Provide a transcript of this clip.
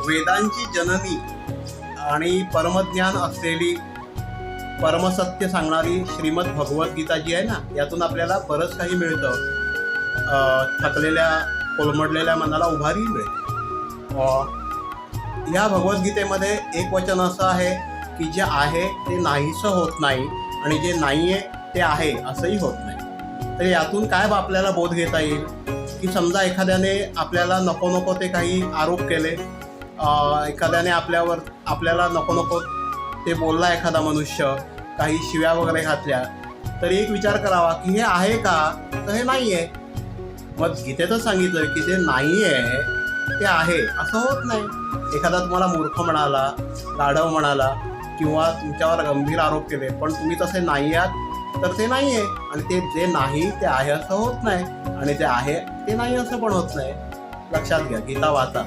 वेदांची जननी आणि परमज्ञान असलेली परमसत्य सांगणारी श्रीमद भगवद्गीता जी आहे ना, यातून आपल्याला बरंच काही मिळतं. थकलेल्या कोलमडलेल्या मनाला उभारी मिळते. या भगवद्गीतेमध्ये एक वचन असं आहे की जे आहे ते नाहीसं होत नाही आणि जे नाही आहे ते आहे असंही होत नाही. तर यातून काय आपल्याला बोध घेता येईल की समजा एखाद्याने आपल्याला नको नको ते काही आरोप केले, एखाद्याने आपल्याला नको नको ते बोलला, एखादा मनुष्य काही शिव्या वगैरे घातल्या, तर एक विचार करावा की हे आहे का, तर हे नाही आहे. मग गीतेतच सांगितलं की जे नाही आहे ते आहे असं होत नाही. एखादा तुम्हाला मूर्ख म्हणाला, गाढव म्हणाला किंवा तुमच्यावर गंभीर आरोप केले, पण तुम्ही तसे नाही आहात तर ते नाही आहे. आणि ते जे नाही ते आहे असं होत नाही आणि जे आहे ते नाही असं पण होत नाही. लक्षात घ्या, गीता वाचा.